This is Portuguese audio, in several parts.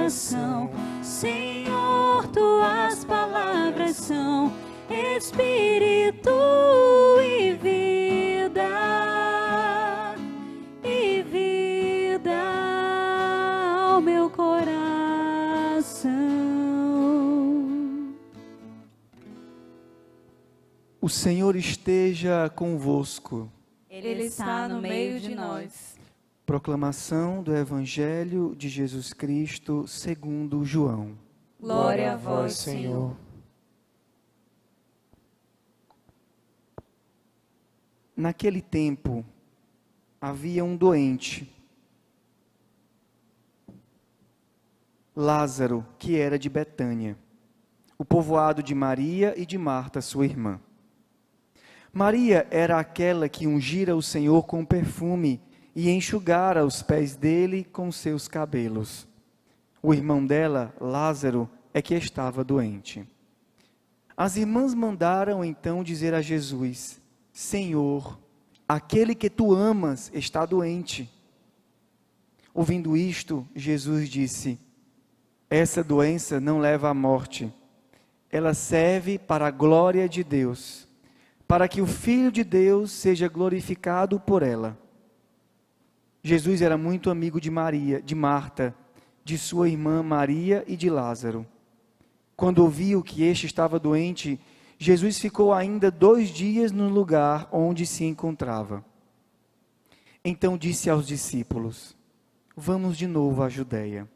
coração. Senhor, tuas palavras são Espírito e vida ao meu coração. O Senhor esteja convosco. Ele está no meio de nós. Proclamação do Evangelho de Jesus Cristo segundo João. Glória a vós, Senhor. Naquele tempo, havia um doente, Lázaro, que era de Betânia, o povoado de Maria e de Marta, sua irmã. Maria era aquela que ungira o Senhor com perfume e enxugara os pés dele com seus cabelos. O irmão dela, Lázaro, é que estava doente. As irmãs mandaram então dizer a Jesus: Senhor, aquele que tu amas está doente. Ouvindo isto, Jesus disse: essa doença não leva à morte. Ela serve para a glória de Deus, para que o Filho de Deus seja glorificado por ela. Jesus era muito amigo de Maria, de Marta, de sua irmã Maria e de Lázaro. Quando ouviu que este estava doente, Jesus ficou ainda 2 dias no lugar onde se encontrava. Então disse aos discípulos: vamos de novo à Judeia.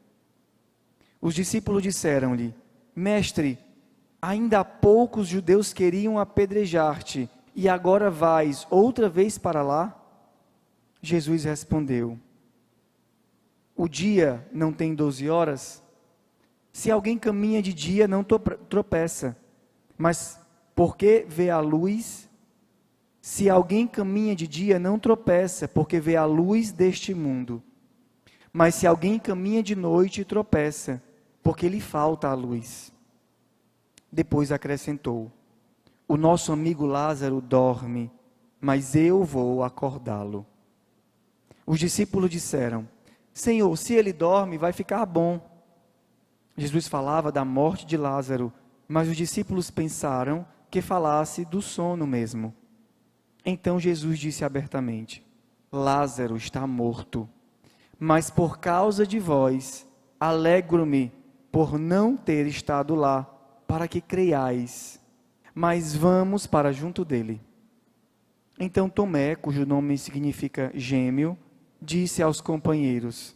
Os discípulos disseram-lhe: Mestre, ainda há pouco os judeus queriam apedrejar-te, e agora vais outra vez para lá? Jesus respondeu: o dia não tem 12 horas? Se alguém caminha de dia, não tropeça, mas porque vê a luz. Se alguém caminha de dia, não tropeça, porque vê a luz deste mundo. Mas se alguém caminha de noite, tropeça, porque lhe falta a luz. Depois acrescentou: o nosso amigo Lázaro dorme, mas eu vou acordá-lo. Os discípulos disseram: Senhor, se ele dorme, vai ficar bom. Jesus falava da morte de Lázaro, mas os discípulos pensaram que falasse do sono mesmo. Então Jesus disse abertamente: Lázaro está morto, mas por causa de vós, alegro-me por não ter estado lá, para que creiais. Mas vamos para junto dele. Então Tomé, cujo nome significa gêmeo, disse aos companheiros: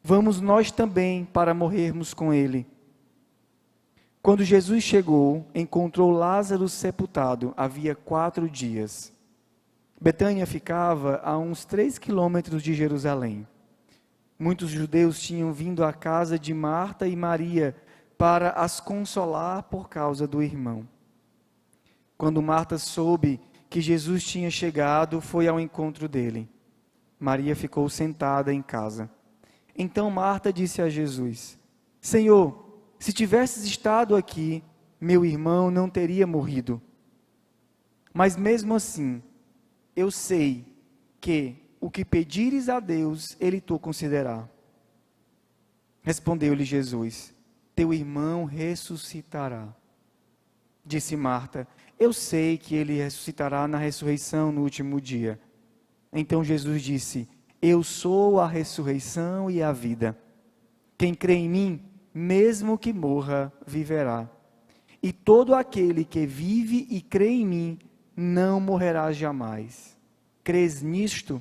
vamos nós também para morrermos com ele. Quando Jesus chegou, encontrou Lázaro sepultado, havia 4 dias. Betânia ficava a uns 3 quilômetros de Jerusalém. Muitos judeus tinham vindo à casa de Marta e Maria para as consolar por causa do irmão. Quando Marta soube que Jesus tinha chegado, foi ao encontro dele. Maria ficou sentada em casa. Então Marta disse a Jesus: Senhor, se tivesses estado aqui, meu irmão não teria morrido. Mas mesmo assim, eu sei que o que pedires a Deus, Ele tu concederá. Respondeu-lhe Jesus: teu irmão ressuscitará. Disse Marta: eu sei que ele ressuscitará na ressurreição no último dia. Então Jesus disse: eu sou a ressurreição e a vida. Quem crê em mim, mesmo que morra, viverá. E todo aquele que vive e crê em mim, não morrerá jamais. Crês nisto?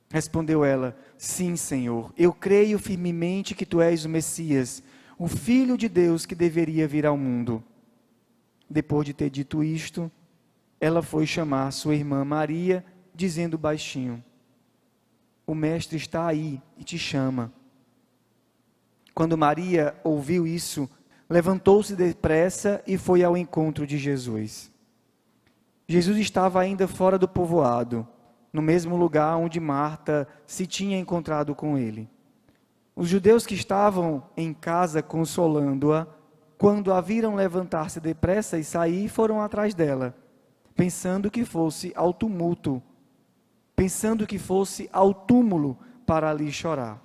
Respondeu ela: sim, Senhor, eu creio firmemente que tu és o Messias, o Filho de Deus que deveria vir ao mundo. Depois de ter dito isto, ela foi chamar sua irmã Maria, dizendo baixinho: o mestre está aí e te chama. Quando Maria ouviu isso, levantou-se depressa e foi ao encontro de Jesus. Jesus estava ainda fora do povoado, no mesmo lugar onde Marta se tinha encontrado com ele. Os judeus que estavam em casa consolando-a, quando a viram levantar-se depressa e sair, foram atrás dela, pensando que fosse ao túmulo para ali chorar.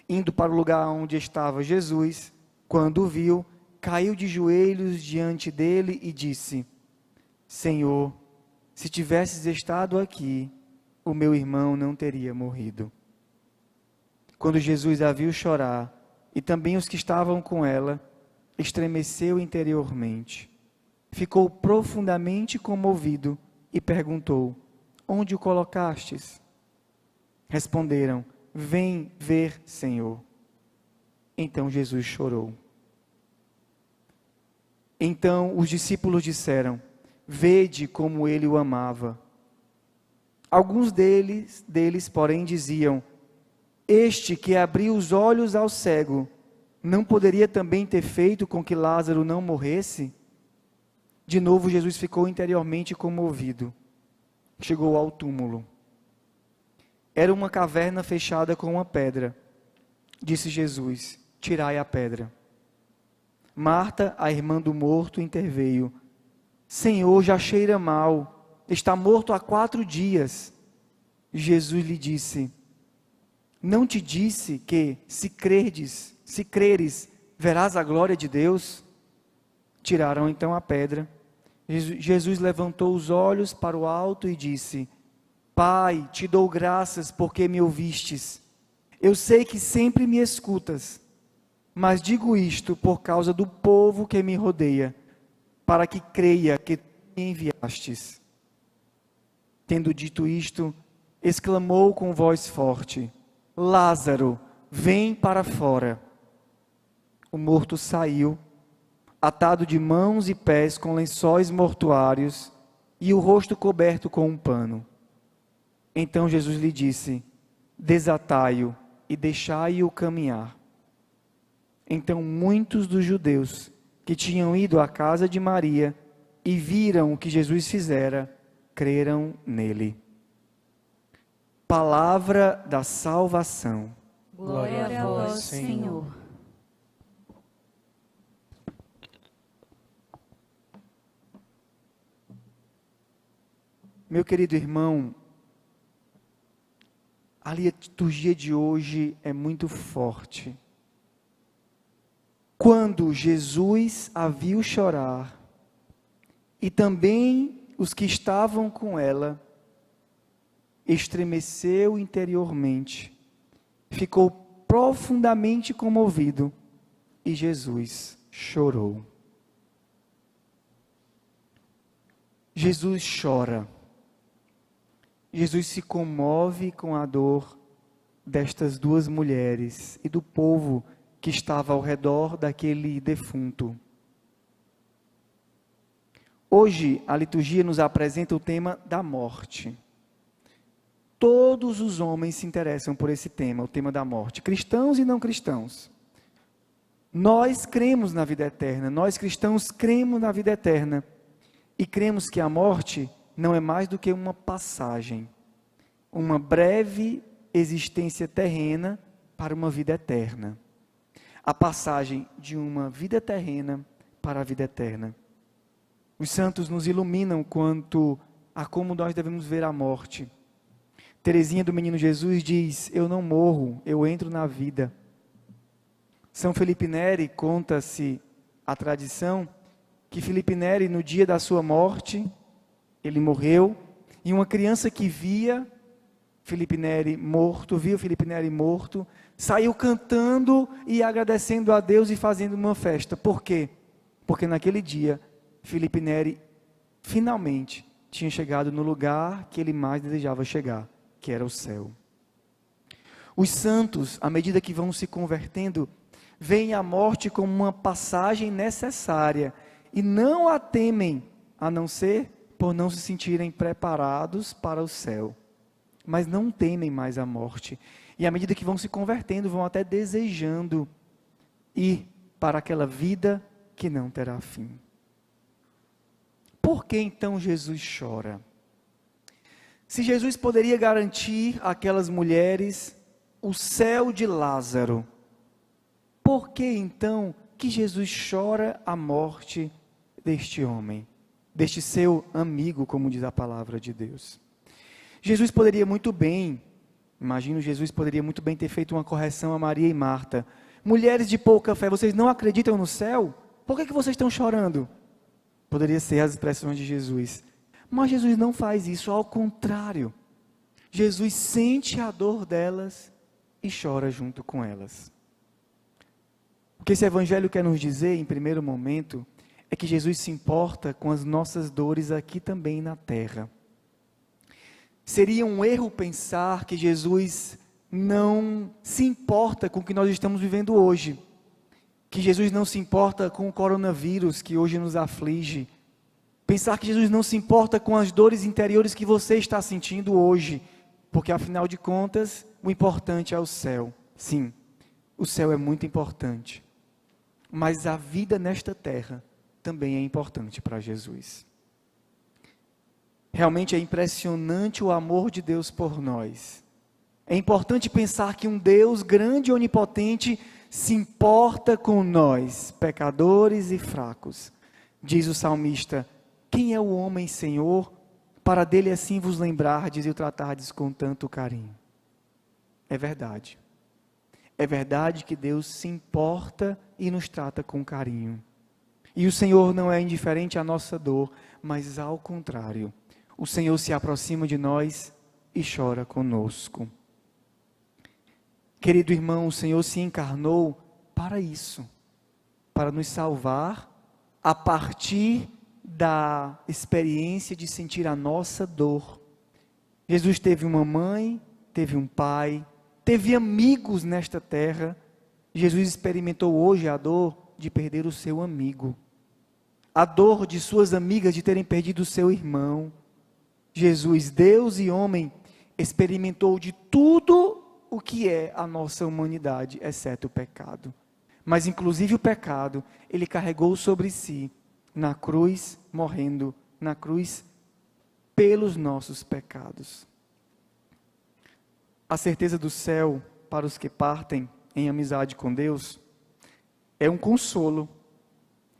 Indo para o lugar onde estava Jesus, quando o viu, caiu de joelhos diante dele e disse: Senhor, se tivesses estado aqui, o meu irmão não teria morrido. Quando Jesus a viu chorar, e também os que estavam com ela, estremeceu interiormente. Ficou profundamente comovido e perguntou: Onde o colocastes? Responderam: Vem ver, Senhor. Então Jesus chorou. Então os discípulos disseram: Vede como ele o amava. Alguns deles, porém, diziam: Este que abriu os olhos ao cego, não poderia também ter feito com que Lázaro não morresse? De novo Jesus ficou interiormente comovido. Chegou ao túmulo. Era uma caverna fechada com uma pedra. Disse Jesus: Tirai a pedra. Marta, a irmã do morto, interveio: Senhor, já cheira mal, está morto há 4 dias. Jesus lhe disse: Não te disse que, se creres, verás a glória de Deus? Tiraram então a pedra. Jesus levantou os olhos para o alto e disse: Pai, te dou graças porque me ouvistes. Eu sei que sempre me escutas, mas digo isto por causa do povo que me rodeia, para que creia que tu me enviastes. Tendo dito isto, exclamou com voz forte: Lázaro, vem para fora. O morto saiu, atado de mãos e pés com lençóis mortuários e o rosto coberto com um pano. Então Jesus lhe disse: Desatai-o e deixai-o caminhar. Então muitos dos judeus que tinham ido à casa de Maria e viram o que Jesus fizera, creram nele. Palavra da salvação. Glória a vós, Senhor. Meu querido irmão, a liturgia de hoje é muito forte. Quando Jesus a viu chorar, e também os que estavam com ela, estremeceu interiormente, ficou profundamente comovido, e Jesus chorou. Jesus chora. Jesus se comove com a dor destas 2 mulheres e do povo que estava ao redor daquele defunto. Hoje, a liturgia nos apresenta o tema da morte. Todos os homens se interessam por esse tema, o tema da morte, cristãos e não cristãos. Nós cremos na vida eterna, nós cristãos cremos na vida eterna e cremos que a morte não é mais do que uma passagem, uma breve existência terrena para uma vida eterna. A passagem de uma vida terrena para a vida eterna. Os santos nos iluminam quanto a como nós devemos ver a morte. Teresinha do Menino Jesus diz: eu não morro, eu entro na vida. São Felipe Neri, conta-se a tradição, que Felipe Neri, no dia da sua morte, ele morreu, e uma criança que via Felipe Neri morto, saiu cantando e agradecendo a Deus e fazendo uma festa. Por quê? Porque naquele dia, Felipe Neri finalmente tinha chegado no lugar que ele mais desejava chegar, que era o céu. Os santos, à medida que vão se convertendo, veem a morte como uma passagem necessária e não a temem, a não ser por não se sentirem preparados para o céu. Mas não temem mais a morte. E à medida que vão se convertendo, vão até desejando ir para aquela vida que não terá fim. Por que então Jesus chora? Se Jesus poderia garantir àquelas mulheres o céu de Lázaro, por que então que Jesus chora a morte deste homem? Deste seu amigo, como diz a palavra de Deus. Jesus poderia muito bem Imagino, Jesus poderia muito bem ter feito uma correção a Maria e Marta. Mulheres de pouca fé, vocês não acreditam no céu? Por que vocês estão chorando? Poderia ser as expressões de Jesus. Mas Jesus não faz isso, ao contrário. Jesus sente a dor delas e chora junto com elas. O que esse evangelho quer nos dizer, em primeiro momento, é que Jesus se importa com as nossas dores aqui também na terra. Seria um erro pensar que Jesus não se importa com o que nós estamos vivendo hoje. Que Jesus não se importa com o coronavírus que hoje nos aflige. Pensar que Jesus não se importa com as dores interiores que você está sentindo hoje. Porque afinal de contas, o importante é o céu. Sim, o céu é muito importante. Mas a vida nesta terra também é importante para Jesus. Realmente é impressionante o amor de Deus por nós. É importante pensar que um Deus grande e onipotente se importa com nós, pecadores e fracos. Diz o salmista: quem é o homem, Senhor, para dele assim vos lembrardes e o tratardes com tanto carinho? É verdade. É verdade que Deus se importa e nos trata com carinho. E o Senhor não é indiferente à nossa dor, mas ao contrário. O Senhor se aproxima de nós e chora conosco. Querido irmão, o Senhor se encarnou para isso, para nos salvar a partir da experiência de sentir a nossa dor. Jesus teve uma mãe, teve um pai, teve amigos nesta terra. Jesus experimentou hoje a dor de perder o seu amigo, a dor de suas amigas de terem perdido o seu irmão. Jesus, Deus e homem, experimentou de tudo o que é a nossa humanidade, exceto o pecado. Mas inclusive o pecado, ele carregou sobre si, na cruz, morrendo na cruz, pelos nossos pecados. A certeza do céu, para os que partem em amizade com Deus, é um consolo,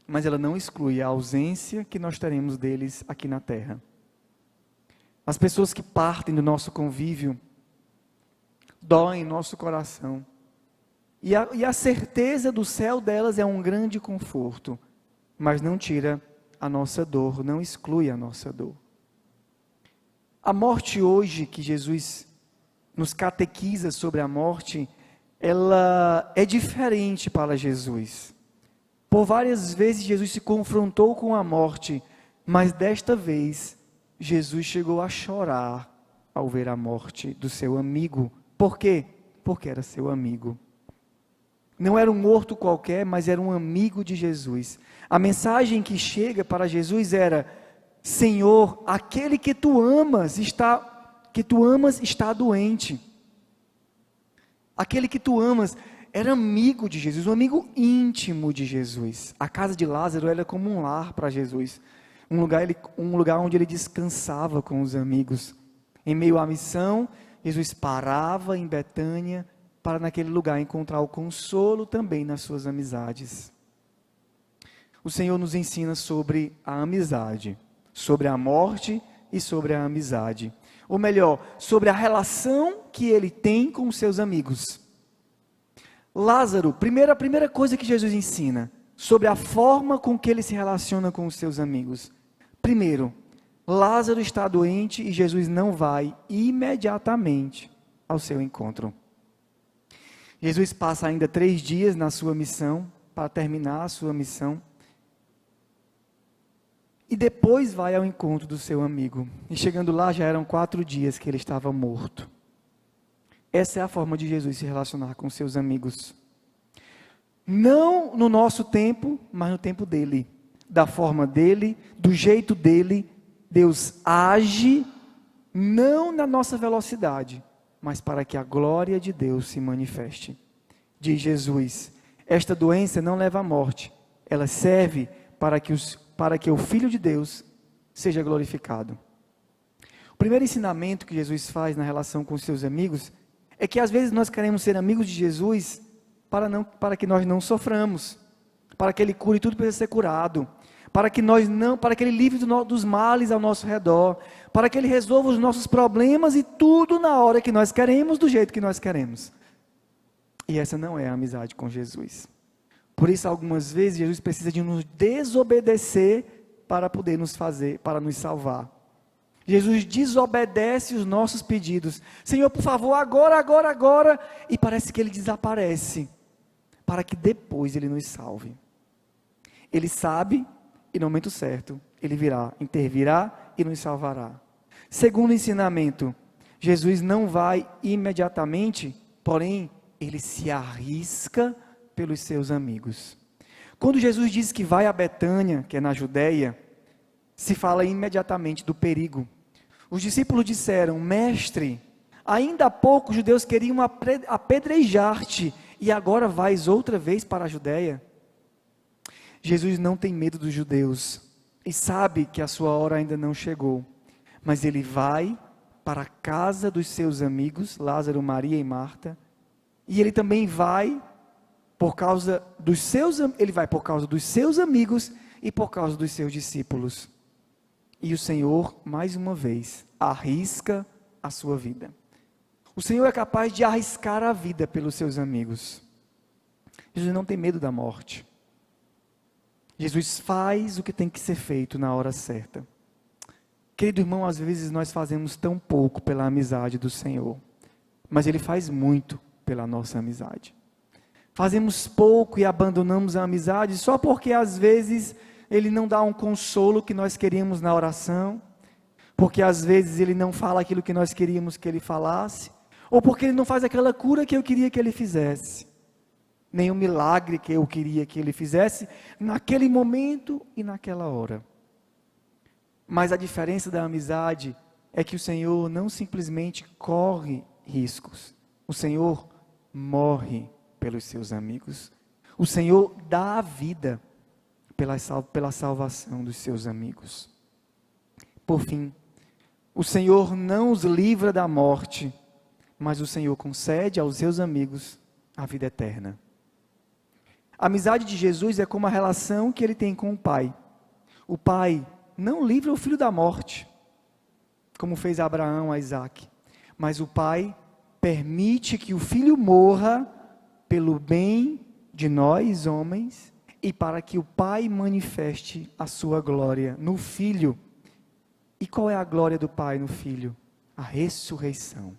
mas ela não exclui a ausência que nós teremos deles aqui na terra. As pessoas que partem do nosso convívio doem nosso coração. E a certeza do céu delas é um grande conforto, mas não tira a nossa dor, não exclui a nossa dor. A morte hoje, que Jesus nos catequiza sobre a morte, ela é diferente para Jesus. Por várias vezes Jesus se confrontou com a morte, mas desta vez Jesus chegou a chorar ao ver a morte do seu amigo. Por quê? Porque era seu amigo. Não era um morto qualquer, mas era um amigo de Jesus. A mensagem que chega para Jesus era: Senhor, aquele que tu amas está doente. Aquele que tu amas era amigo de Jesus, um amigo íntimo de Jesus. A casa de Lázaro era como um lar para Jesus. Um lugar onde ele descansava com os amigos. Em meio à missão, Jesus parava em Betânia para naquele lugar encontrar o consolo também nas suas amizades. O Senhor nos ensina sobre a amizade, sobre a morte e sobre a amizade. Ou melhor, sobre a relação que ele tem com os seus amigos. Lázaro, a primeira coisa que Jesus ensina, sobre a forma com que ele se relaciona com os seus amigos. Primeiro, Lázaro está doente e Jesus não vai imediatamente ao seu encontro. Jesus passa ainda 3 dias na sua missão, para terminar a sua missão. E depois vai ao encontro do seu amigo. E chegando lá já eram 4 dias que ele estava morto. Essa é a forma de Jesus se relacionar com seus amigos. Não no nosso tempo, mas no tempo dele. Da forma dele, do jeito dele. Deus age, não na nossa velocidade, mas para que a glória de Deus se manifeste. Diz Jesus: esta doença não leva à morte, ela serve para que o Filho de Deus seja glorificado. O primeiro ensinamento que Jesus faz na relação com os seus amigos é que às vezes nós queremos ser amigos de Jesus para que nós não soframos, para que Ele cure tudo que precisa ser curado. para que Ele livre dos males ao nosso redor, para que Ele resolva os nossos problemas e tudo na hora que nós queremos, do jeito que nós queremos. E essa não é a amizade com Jesus. Por isso, algumas vezes, Jesus precisa de nos desobedecer para poder para nos salvar. Jesus desobedece os nossos pedidos. Senhor, por favor, agora, e parece que Ele desaparece, para que depois Ele nos salve. Ele sabe, e no momento certo, Ele virá, intervirá e nos salvará. Segundo ensinamento, Jesus não vai imediatamente, porém, Ele se arrisca pelos seus amigos. Quando Jesus diz que vai a Betânia, que é na Judeia, se fala imediatamente do perigo. Os discípulos disseram: Mestre, ainda há pouco os judeus queriam apedrejar-te, e agora vais outra vez para a Judeia? Jesus não tem medo dos judeus, e sabe que a sua hora ainda não chegou, mas Ele vai para a casa dos seus amigos, Lázaro, Maria e Marta, e Ele também vai por causa dos seus amigos e por causa dos seus discípulos. E o Senhor, mais uma vez, arrisca a sua vida. O Senhor é capaz de arriscar a vida pelos seus amigos. Jesus não tem medo da morte. Jesus faz o que tem que ser feito na hora certa. Querido irmão, às vezes nós fazemos tão pouco pela amizade do Senhor, mas Ele faz muito pela nossa amizade. Fazemos pouco e abandonamos a amizade só porque às vezes Ele não dá um consolo que nós queríamos na oração, porque às vezes Ele não fala aquilo que nós queríamos que Ele falasse, ou porque Ele não faz aquela cura que eu queria que Ele fizesse, nem o milagre que eu queria que Ele fizesse, naquele momento e naquela hora. Mas a diferença da amizade é que o Senhor não simplesmente corre riscos, o Senhor morre pelos seus amigos, o Senhor dá a vida pela salvação dos seus amigos. Por fim, o Senhor não os livra da morte, mas o Senhor concede aos seus amigos a vida eterna. A amizade de Jesus é como a relação que Ele tem com o Pai. O Pai não livra o filho da morte, como fez Abraão a Isaque, mas o Pai permite que o filho morra pelo bem de nós, homens, e para que o Pai manifeste a sua glória no Filho. E qual é a glória do Pai no Filho? A ressurreição.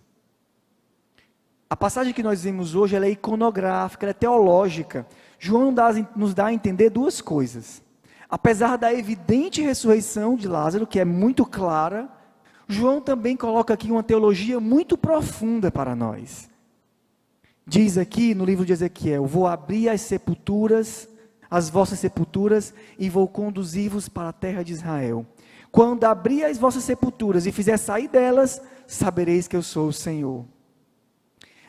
A passagem que nós vimos hoje, ela é iconográfica, ela é teológica. João nos dá a entender duas coisas. Apesar da evidente ressurreição de Lázaro, que é muito clara, João também coloca aqui uma teologia muito profunda para nós. Diz aqui no livro de Ezequiel: vou abrir as vossas sepulturas, e vou conduzir-vos para a terra de Israel. Quando abrir as vossas sepulturas e fizer sair delas, sabereis que eu sou o Senhor.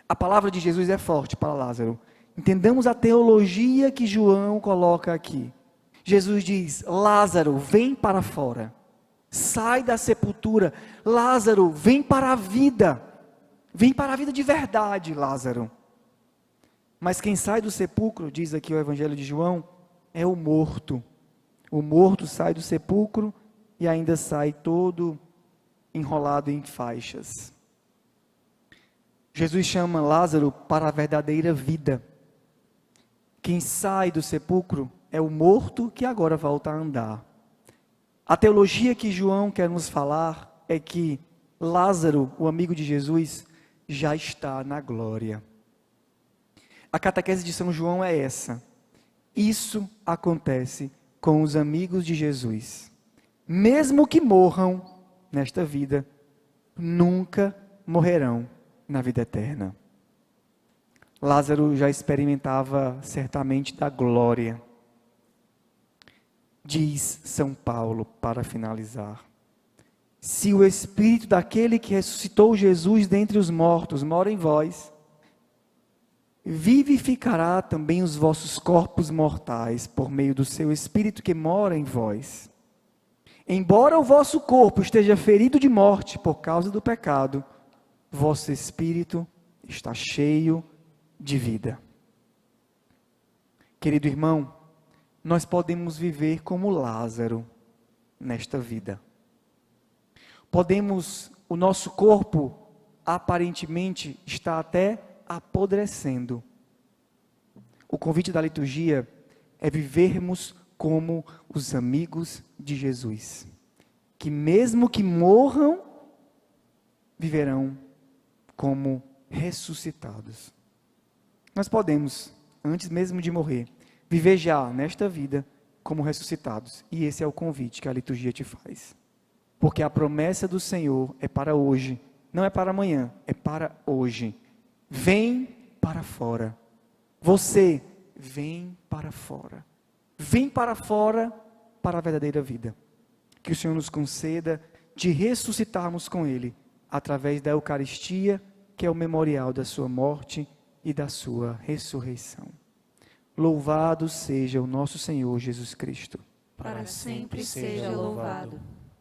A palavra de Jesus é forte para Lázaro. Entendamos a teologia que João coloca aqui. Jesus diz: Lázaro, vem para fora. Sai da sepultura. Lázaro, vem para a vida. Vem para a vida de verdade, Lázaro. Mas quem sai do sepulcro, diz aqui o Evangelho de João, é o morto. O morto sai do sepulcro e ainda sai todo enrolado em faixas. Jesus chama Lázaro para a verdadeira vida. Quem sai do sepulcro é o morto que agora volta a andar. A teologia que João quer nos falar é que Lázaro, o amigo de Jesus, já está na glória. A catequese de São João é essa: isso acontece com os amigos de Jesus. Mesmo que morram nesta vida, nunca morrerão na vida eterna. Lázaro já experimentava certamente da glória. Diz São Paulo, para finalizar: se o Espírito daquele que ressuscitou Jesus dentre os mortos mora em vós, vivificará também os vossos corpos mortais por meio do seu Espírito que mora em vós. Embora o vosso corpo esteja ferido de morte por causa do pecado, vosso Espírito está cheio de vida. Querido irmão, nós podemos viver como Lázaro nesta vida. O nosso corpo aparentemente está até apodrecendo. O convite da liturgia é vivermos como os amigos de Jesus, que mesmo que morram, viverão como ressuscitados. Nós podemos, antes mesmo de morrer, viver já nesta vida como ressuscitados. E esse é o convite que a liturgia te faz. Porque a promessa do Senhor é para hoje, não é para amanhã, é para hoje. Vem para fora. Você vem para fora. Vem para fora para a verdadeira vida. Que o Senhor nos conceda de ressuscitarmos com Ele, através da Eucaristia, que é o memorial da sua morte e da sua ressurreição. Louvado seja o nosso Senhor Jesus Cristo. Para sempre seja louvado.